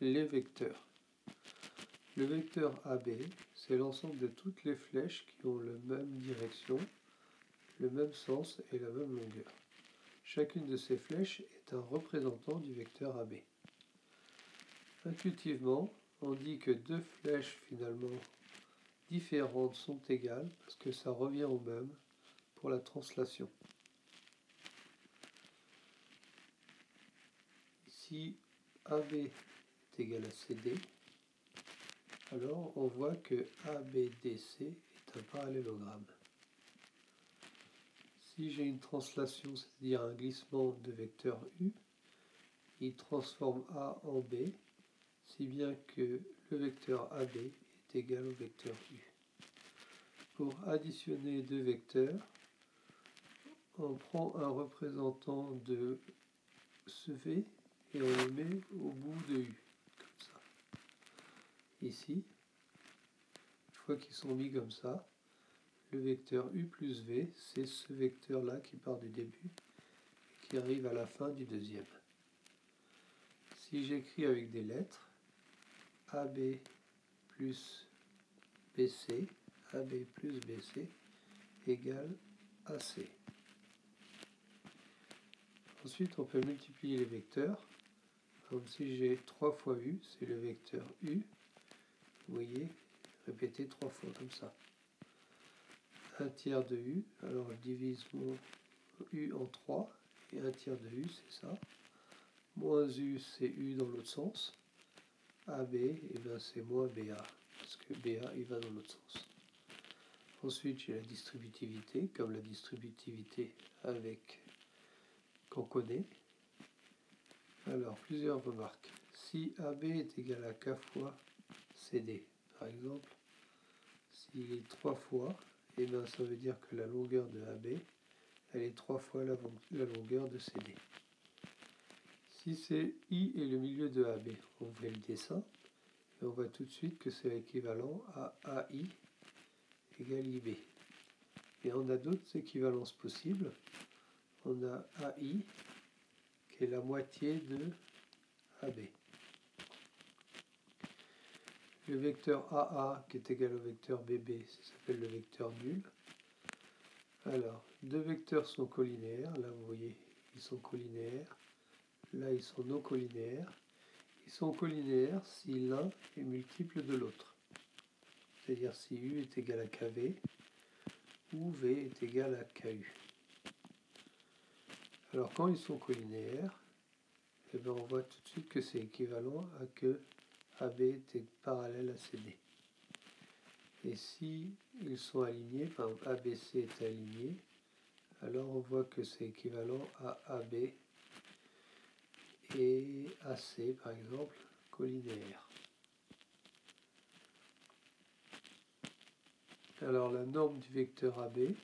les vecteurs. Le vecteur AB, c'est l'ensemble de toutes les flèches qui ont la même direction, le même sens et la même longueur. Chacune de ces flèches est un représentant du vecteur AB. Intuitivement, on dit que deux flèches finalement différentes sont égales parce que ça revient au même pour la translation. Si AB est égal à CD, alors on voit que ABDC est un parallélogramme. Si j'ai une translation, c'est-à-dire un glissement de vecteur U, il transforme A en B, si bien que le vecteur AB est égal au vecteur U. Pour additionner deux vecteurs, on prend un représentant de ce V et on le met au bout de U, comme ça. Ici, une fois qu'ils sont mis comme ça, le vecteur U plus V, c'est ce vecteur-là qui part du début et qui arrive à la fin du deuxième. Si j'écris avec des lettres, AB plus BC, AB plus BC égale AC. Ensuite, on peut multiplier les vecteurs. Comme si j'ai 3 fois U, c'est le vecteur U. Vous voyez, répéter 3 fois comme ça. 1 tiers de U, alors je divise mon U en 3, et 1 tiers de U, c'est ça. Moins U, c'est U dans l'autre sens. AB, et bien c'est moins BA, parce que BA, il va dans l'autre sens. Ensuite, j'ai la distributivité, comme la distributivité avec qu'on connaît. Alors, plusieurs remarques. Si AB est égal à K fois CD, par exemple, s'il est 3 fois, et bien ça veut dire que la longueur de AB, elle est 3 fois la longueur de CD. Si c'est I est le milieu de AB, on fait le dessin, et on voit tout de suite que c'est équivalent à AI égale IB. Et on a d'autres équivalences possibles. On a AI qui est la moitié de AB. Le vecteur AA qui est égal au vecteur BB, ça s'appelle le vecteur nul. Alors, deux vecteurs sont collinéaires. Là, vous voyez, ils sont collinéaires. Là, ils sont non collinéaires. Ils sont collinéaires si l'un est multiple de l'autre. C'est-à-dire si U est égal à KV ou V est égal à KU. Alors, quand ils sont collinéaires, eh bien, on voit tout de suite que c'est équivalent à que AB est parallèle à CD. Et si ils sont alignés, par exemple ABC est aligné, alors on voit que c'est équivalent à AB et AC, par exemple, collinéaires. Alors la norme du vecteur AB,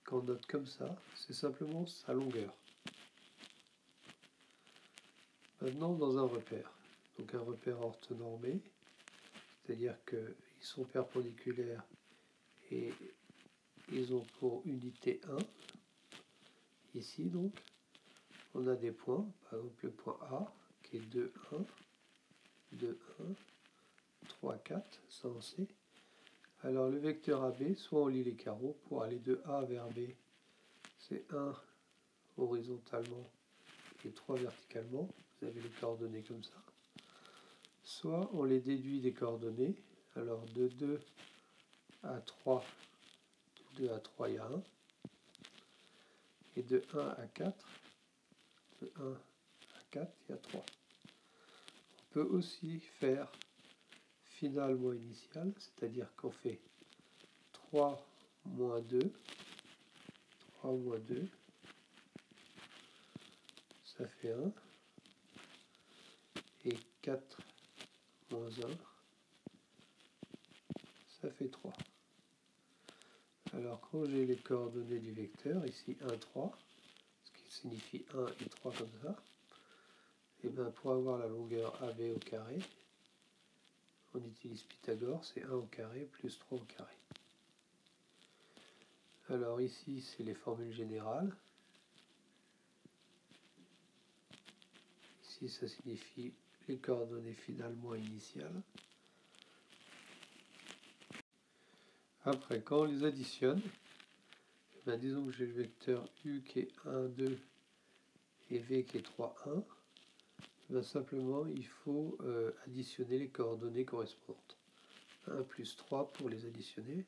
qu'on note comme ça, c'est simplement sa longueur. Maintenant dans un repère, donc un repère orthonormé, c'est-à-dire qu'ils sont perpendiculaires et ils ont pour unité 1, ici donc, on a des points, par exemple le point A qui est 2, 1, 2, 1, 3, 4, ça on sait. Alors le vecteur AB, soit on lit les carreaux, pour aller de A vers B, c'est 1 horizontalement et 3 verticalement, vous avez les coordonnées comme ça. Soit on les déduit des coordonnées, alors de 2 à 3, de 2 à 3 il y a 1, et de 1 à 4, de 1 à 4 il y a 3. On peut aussi faire final moins initial, c'est-à-dire qu'on fait 3 moins 2, 3 moins 2, ça fait 1, et 4 moins 1, ça fait 3. Alors quand j'ai les coordonnées du vecteur, ici 1, 3, ce qui signifie 1 et 3 comme ça, et bien pour avoir la longueur AB au carré, on utilise Pythagore, c'est 1 au carré plus 3 au carré. Alors ici c'est les formules générales. Ici ça signifie les coordonnées finalement initiales. Après, quand on les additionne, ben disons que j'ai le vecteur U qui est 1, 2 et V qui est 3, 1. Ben simplement, il faut additionner les coordonnées correspondantes. 1 plus 3 pour les additionner.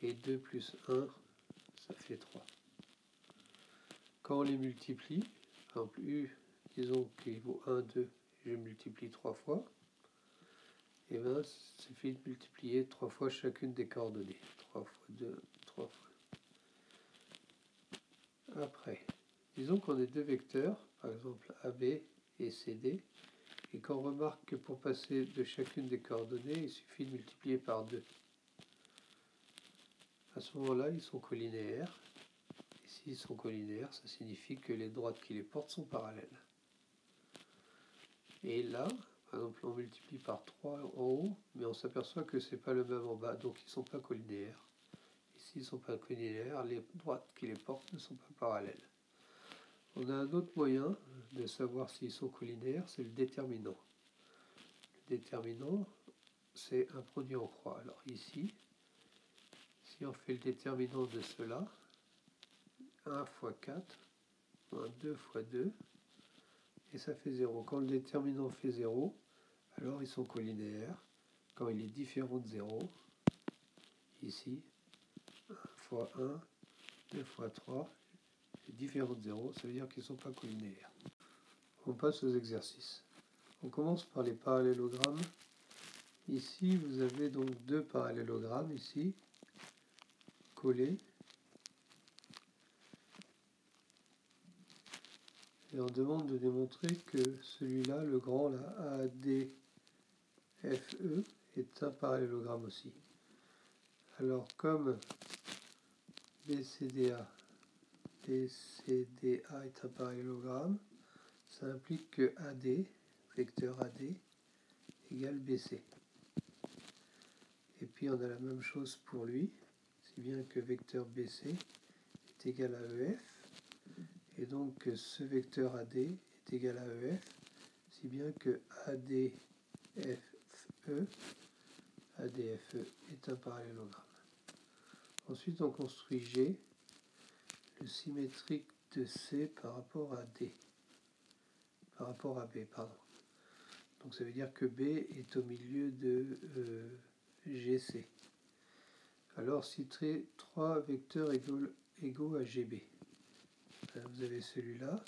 Et 2 plus 1, ça fait 3. Quand on les multiplie, par exemple U, disons qu'il vaut 1, 2, je multiplie 3 fois, et bien il suffit de multiplier 3 fois chacune des coordonnées. 3 fois 2, 3 fois. Après, disons qu'on ait deux vecteurs, par exemple AB et CD, et qu'on remarque que pour passer de chacune des coordonnées, il suffit de multiplier par 2. À ce moment-là, ils sont collinéaires. Et s'ils sont collinéaires, ça signifie que les droites qui les portent sont parallèles. Et là, par exemple, on multiplie par 3 en haut, mais on s'aperçoit que ce n'est pas le même en bas, donc ils ne sont pas collinéaires. Et s'ils ne sont pas collinéaires, les droites qui les portent ne sont pas parallèles. On a un autre moyen de savoir s'ils sont collinéaires, c'est le déterminant. Le déterminant, c'est un produit en croix. Alors ici, si on fait le déterminant de cela, 1 fois 4, 2 fois 2, et ça fait 0. Quand le déterminant fait 0, alors ils sont collinéaires. Quand il est différent de 0, ici, 1 fois 1, 2 fois 3, c'est différent de 0, ça veut dire qu'ils ne sont pas collinéaires. On passe aux exercices. On commence par les parallélogrammes. Ici, vous avez donc deux parallélogrammes, ici, collés. Et on demande de démontrer que celui-là, le grand, là, ADFE, est un parallélogramme aussi. Alors, comme BCDA est un parallélogramme, ça implique que AD, vecteur AD, égale BC. Et puis on a la même chose pour lui, si bien que vecteur BC est égal à EF, et donc ce vecteur AD est égal à EF, si bien que ADFE est un parallélogramme. Ensuite on construit G, le symétrique de C par rapport à D, par rapport à B, pardon. Donc ça veut dire que B est au milieu de GC. Alors citez trois vecteurs égaux à GB. Vous avez celui-là,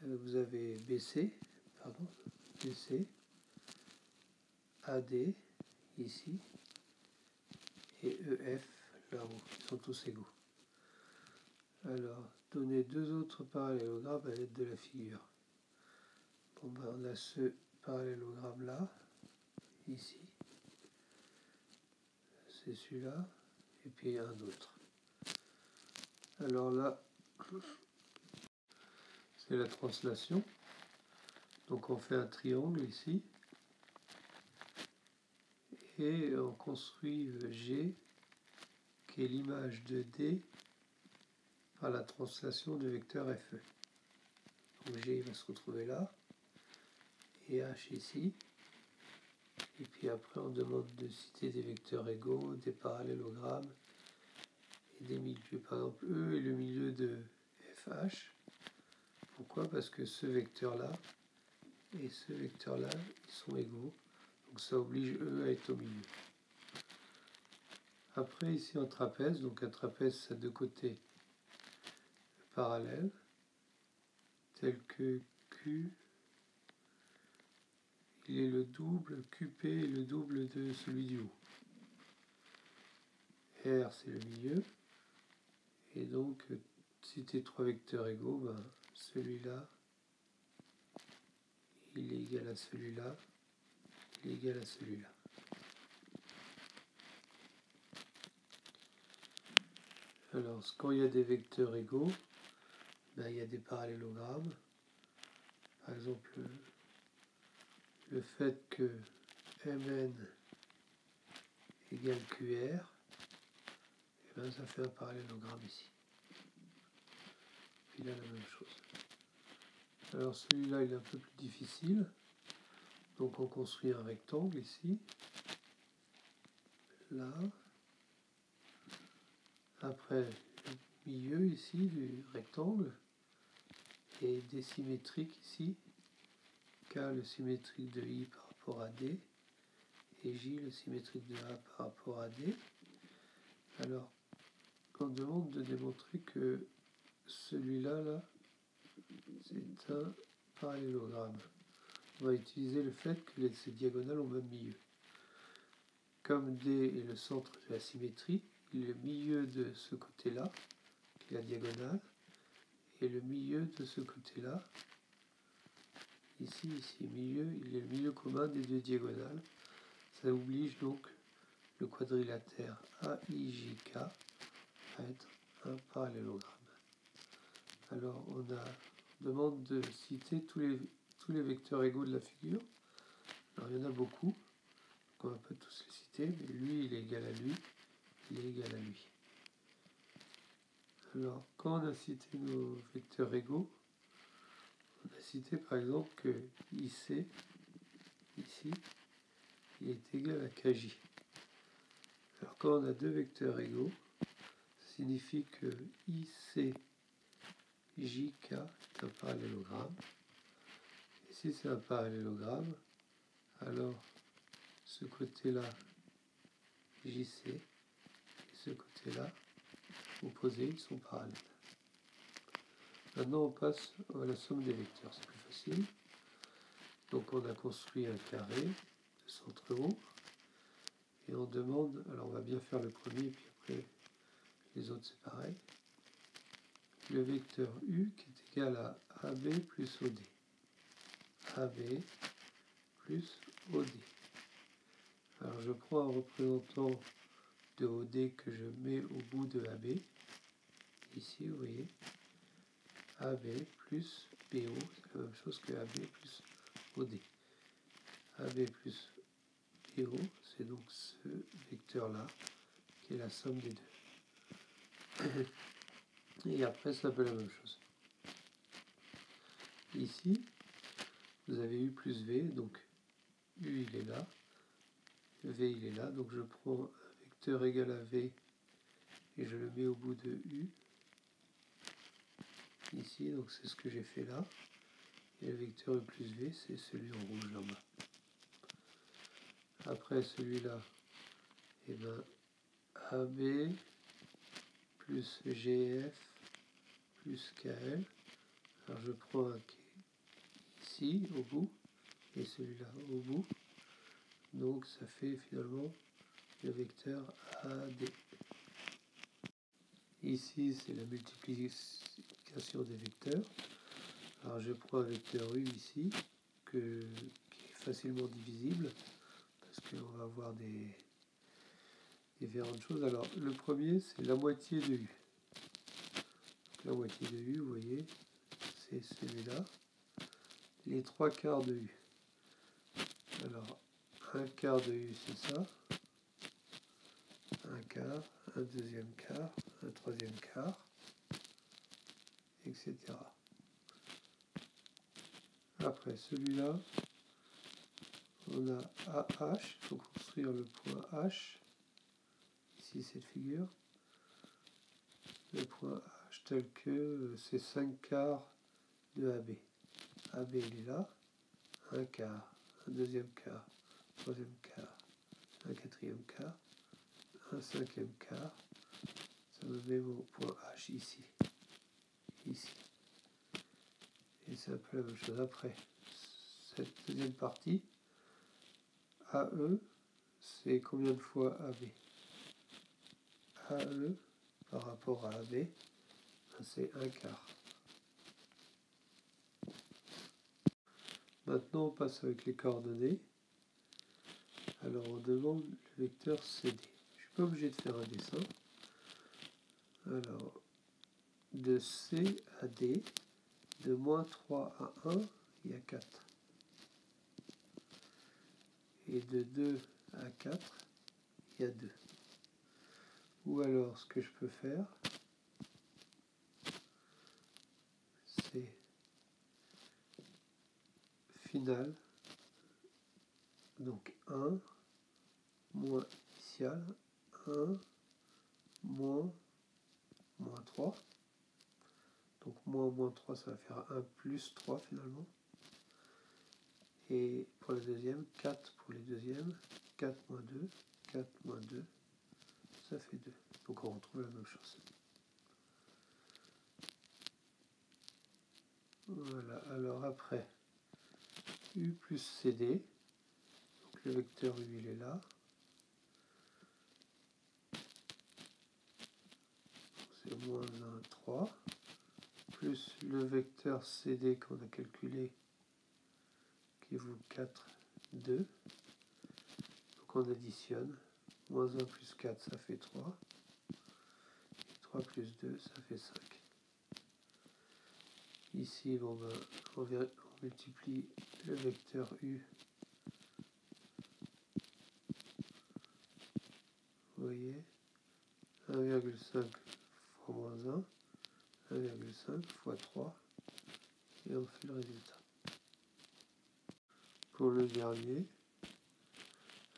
vous avez BC, AD ici, et EF là-haut, ils sont tous égaux. Alors, donnez deux autres parallélogrammes à l'aide de la figure. Bon, ben, on a ce parallélogramme-là, ici, c'est celui-là, et puis un autre. Alors là, c'est la translation. Donc on fait un triangle ici, et on construit G, qui est l'image de D, par la translation du vecteur FE. Donc G va se retrouver là, et H ici. Et puis après on demande de citer des vecteurs égaux, des parallélogrammes, et des milieux. Par exemple, E est le milieu de FH. Pourquoi? Parce que ce vecteur-là et ce vecteur-là, ils sont égaux. Donc ça oblige E à être au milieu. Après, ici, un trapèze. Donc un trapèze, ça a deux côtés parallèles, tels que Q, il est le double, QP est le double de celui du haut. R, c'est le milieu. Et donc, citer trois vecteurs égaux, ben, celui-là, il est égal à celui-là, il est égal à celui-là. Alors, quand il y a des vecteurs égaux, ben, il y a des parallélogrammes. Par exemple, le fait que Mn égale QR, et ben, ça fait un parallélogramme ici. Puis là, la même chose. Alors celui-là il est un peu plus difficile. Donc on construit un rectangle ici. Là. Après le milieu ici du rectangle. Et des symétriques ici. K le symétrique de I par rapport à D. Et J le symétrique de A par rapport à D. Alors, on demande de démontrer que celui-là, là, c'est un parallélogramme. On va utiliser le fait que ces diagonales ont le même milieu. Comme D est le centre de la symétrie, le milieu de ce côté-là, qui est la diagonale, et le milieu de ce côté-là, ici, milieu, il est le milieu commun des deux diagonales. Ça oblige donc le quadrilatère AIJK à être un parallélogramme. Alors on demande de citer tous les vecteurs égaux de la figure. Alors il y en a beaucoup, donc on ne va pas tous les citer, mais lui il est égal à lui, il est égal à lui. Alors quand on a cité nos vecteurs égaux, on a cité par exemple que IC, ici, il est égal à KJ. Alors quand on a deux vecteurs égaux, ça signifie que ICJK est un parallélogramme. Et si c'est un parallélogramme, alors ce côté-là, JC, et ce côté-là, opposés, ils sont parallèles. Maintenant on passe à la somme des vecteurs, c'est plus facile. Donc on a construit un carré de centre haut. Et on demande, alors on va bien faire le premier, puis après les autres c'est pareil. Le vecteur U qui est égal à AB plus OD. AB plus OD. Alors je prends un représentant de OD que je mets au bout de AB. Ici, vous voyez, AB plus BO, c'est la même chose que AB plus OD. AB plus BO, c'est donc ce vecteur-là, qui est la somme des deux. Et après, ça peut la même chose. Ici, vous avez U plus V, donc U il est là, V il est là, donc je prends un vecteur égal à V et je le mets au bout de U. Ici, donc c'est ce que j'ai fait là. Et le vecteur U plus V, c'est celui en rouge là-bas. Après celui-là, et ben AB plus GF plus KL. Alors je prends un qui est ici au bout et celui-là au bout. Donc ça fait finalement le vecteur AD. Ici c'est la multiplication des vecteurs. Alors je prends un vecteur U ici qui est facilement divisible parce qu'on va avoir des différentes choses. Alors le premier c'est la moitié de U. La moitié de U, vous voyez, c'est celui-là. Les trois quarts de U. Alors, un quart de U, c'est ça. Un quart, un deuxième quart, un troisième quart, etc. Après, celui-là, on a AH, il faut construire le point H. Ici, cette figure. Le point H tel que c'est 5 quarts de AB. AB, il est là. Un quart, un deuxième quart, un troisième quart, un quatrième quart, un cinquième quart. Ça me met mon point H ici. Ici. Et c'est un peu la même chose après. Cette deuxième partie, AE, c'est combien de fois AB? AE par rapport à AB, c'est un quart. Maintenant, on passe avec les coordonnées. Alors, on demande le vecteur CD. Je ne suis pas obligé de faire un dessin. Alors, de C à D, de moins 3 à 1, il y a 4. Et de 2 à 4, il y a 2. Ou alors, ce que je peux faire, c'est final, donc 1, moins initial, 1, moins 3. Donc moins 3, ça va faire 1 plus 3 finalement. Et pour la deuxième, 4 pour les deuxièmes, 4 moins 2, 4 moins 2, ça fait 2. Donc on retrouve la même chose. Voilà, alors après, U plus CD, donc le vecteur U il est là. C'est moins 1, 3, plus le vecteur CD qu'on a calculé, qui vaut 4, 2. Donc on additionne, moins 1 plus 4, ça fait 3. Et 3 plus 2, ça fait 5. Ici, bon ben, on multiplie le vecteur U. Vous voyez, 1,5 fois moins 1, 1,5 fois 3, et on fait le résultat. Pour le dernier,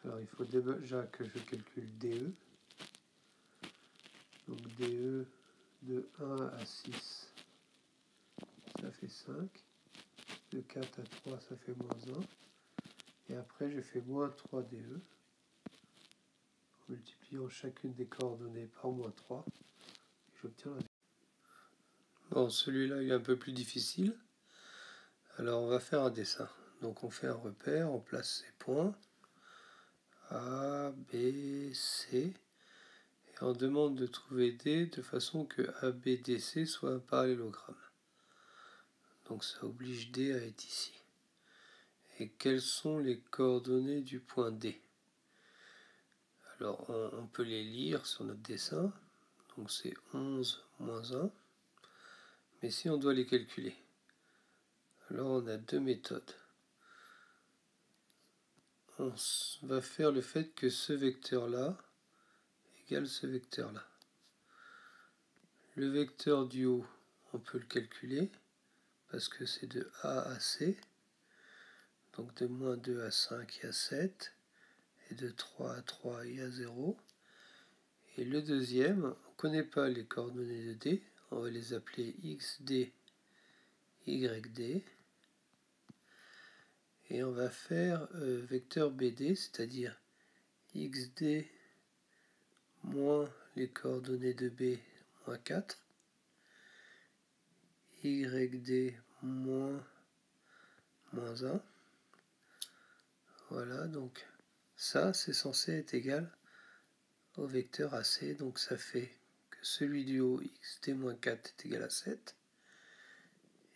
alors il faut déjà que je calcule DE. Donc DE de 1 à 6, ça fait 5. De 4 à 3, ça fait moins 1. Et après, je fais moins 3 DE, en multipliant chacune des coordonnées par moins 3. Et j'obtiens la. Bon, celui-là, il est un peu plus difficile. Alors, on va faire un dessin. Donc, on fait un repère, on place ses points. A, B, C. Et on demande de trouver D de façon que ABDC soit un parallélogramme. Donc, ça oblige D à être ici. Et quelles sont les coordonnées du point D? Alors, on peut les lire sur notre dessin. Donc, c'est 11 moins 1. Mais si on doit les calculer, alors on a deux méthodes. On va faire le fait que ce vecteur-là égale ce vecteur-là. Le vecteur du haut, on peut le calculer, parce que c'est de A à C. Donc de moins 2 à 5, il y a 7. Et de 3 à 3, il y a 0. Et le deuxième, on ne connaît pas les coordonnées de D. On va les appeler XD, YD. Et on va faire vecteur BD, c'est-à-dire XD moins les coordonnées de B, moins 4. YD moins 1. Voilà, donc ça, c'est censé être égal au vecteur AC. Donc ça fait que celui du haut, XD moins 4, est égal à 7.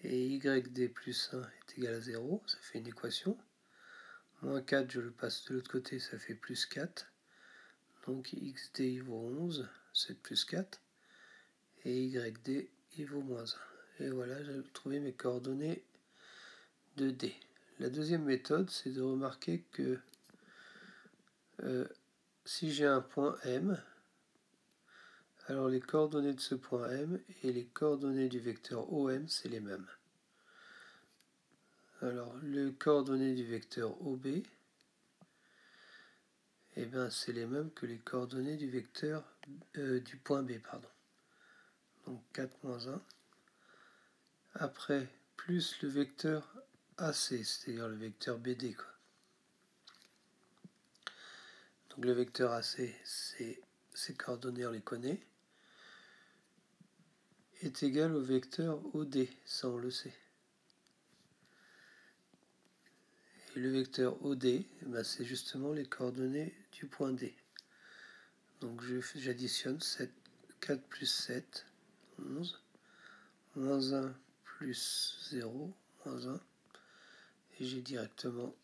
Et YD plus 1 est égal à 0. Ça fait une équation. Moins 4, je le passe de l'autre côté, ça fait plus 4. Donc XD il vaut 11, 7 plus 4. Et YD il vaut moins 1. Et voilà, j'ai trouvé mes coordonnées de D. La deuxième méthode, c'est de remarquer que si j'ai un point M, alors les coordonnées de ce point M et les coordonnées du vecteur OM, c'est les mêmes. Alors, les coordonnées du vecteur OB, eh bien, c'est les mêmes que les coordonnées du vecteur du point B, pardon. Donc 4 moins 1. Après, plus le vecteur AC, c'est-à-dire le vecteur BD, quoi. Donc le vecteur AC, ses coordonnées, on les connaît, est égal au vecteur OD, ça on le sait. Et le vecteur OD, ben c'est justement les coordonnées du point D. Donc j'additionne 4 plus 7, 11, moins 1 plus 0, moins 1, et j'ai directement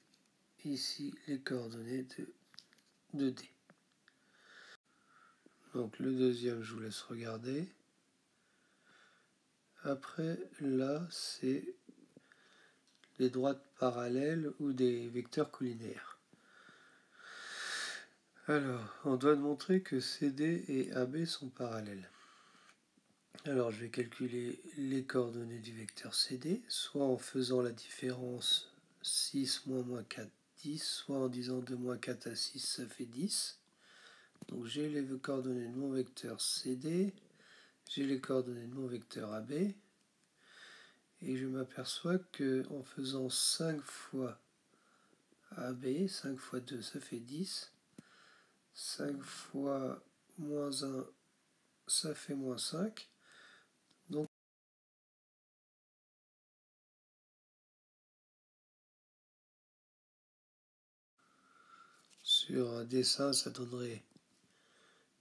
ici les coordonnées de D. Donc le deuxième, je vous laisse regarder. Après, là, c'est les droites parallèles ou des vecteurs collinaires. Alors, on doit montrer que CD et AB sont parallèles. Alors, je vais calculer les coordonnées du vecteur CD, soit en faisant la différence 6 moins 4, 10, soit en disant de moins 4 à 6, ça fait 10. Donc j'ai les coordonnées de mon vecteur CD, j'ai les coordonnées de mon vecteur AB, et je m'aperçois qu'en faisant 5 fois AB, 5 fois 2, ça fait 10, 5 fois moins 1, ça fait moins 5. Donc sur un dessin, ça donnerait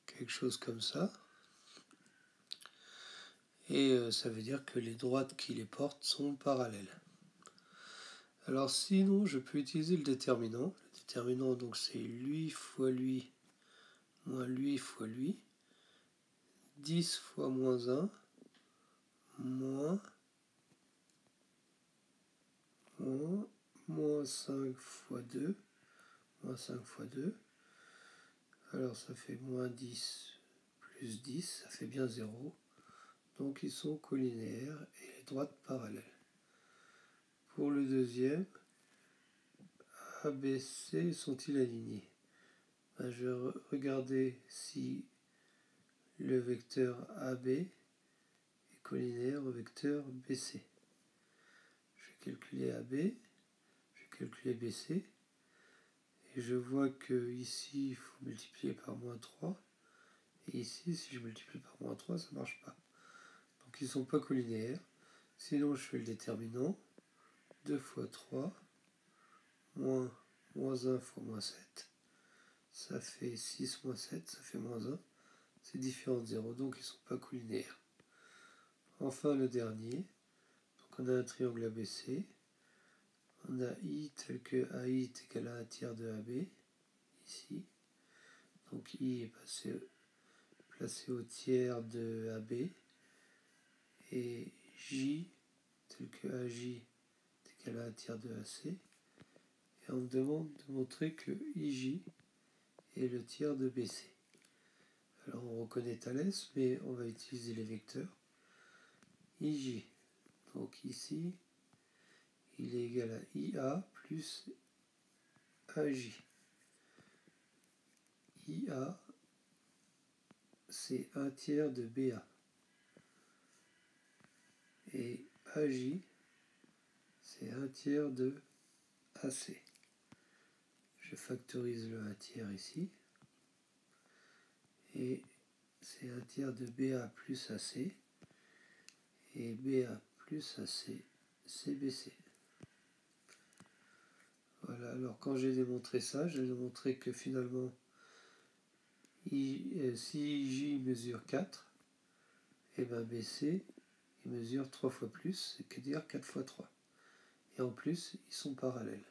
quelque chose comme ça. Et ça veut dire que les droites qui les portent sont parallèles. Alors sinon, je peux utiliser le déterminant. Le déterminant, donc c'est lui fois lui moins lui fois lui. 10 fois moins 1 moins 5 fois 2. Moins 5 fois 2. Alors ça fait moins 10 plus 10, ça fait bien 0. Donc ils sont collinéaires et les droites parallèles. Pour le deuxième, A, B, C sont-ils alignés? Je vais regarder si le vecteur AB est collinaire au vecteur BC. Je vais calculer AB, je vais calculer BC, et je vois que ici il faut multiplier par moins 3, et ici si je multiplie par moins 3 ça ne marche pas. Donc ils ne sont pas collinéaires. Sinon je fais le déterminant, 2 fois 3, moins 1 fois moins 7, ça fait 6 moins 7, ça fait moins 1, c'est différent de 0, donc ils ne sont pas collinéaires. Enfin le dernier, donc on a un triangle ABC, on a I tel que AI est égal à 1/3 de AB, ici, donc I est placé au tiers de AB, et J tel que AJ est égal à 1/3 de AC, et on me demande de montrer que IJ est le tiers de BC. Alors on reconnaît Thalès, mais on va utiliser les vecteurs. IJ, donc ici, il est égal à IA plus AJ. IA, c'est 1/3 de BA. Et AJ, c'est 1/3 de AC. Je factorise le 1/3 ici. Et c'est 1/3 de BA plus AC. Et BA plus AC, c'est BC. Voilà, alors quand j'ai démontré ça, j'ai démontré que finalement, si IJ mesure 4, et bien BC, il mesure 3 fois plus, c'est-à-dire 4 fois 3. Et en plus, ils sont parallèles.